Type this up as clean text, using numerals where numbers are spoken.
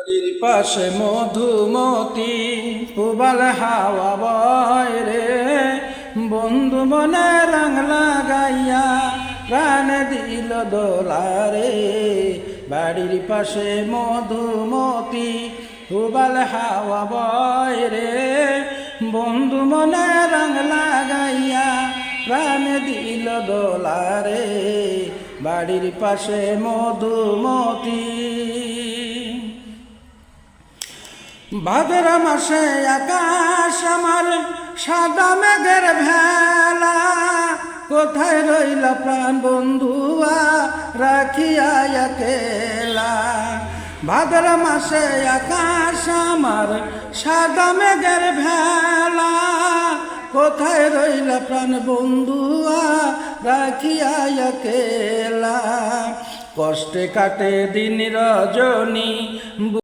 নদীর পাশে মধুমতি পুবাল হাওয়া বয় রে, বন্ধু মনে রং লাগাইয়া প্রাণ দিল দোলারে। বাড়ির পাশে মধুমতি পুবাল হাওয়া বয় রে, বন্ধু মনে রং লাগাইয়া প্রাণ দিল দোলারে। বাড়ির পাশে মধুমতি। ভাদ্র মাসে আকাশ আমার সাদা মেঘের ভেলা, কোথায় রইল প্রাণ বন্ধুয়া রাখিয়া একেলা। ভাদ্র মাসে আকাশ আমার সাদা মেঘের ভেলা, কোথায় রইল প্রাণ বন্ধুয়া রাখিয়া একেলা। কষ্টে কাটে দিন রজনী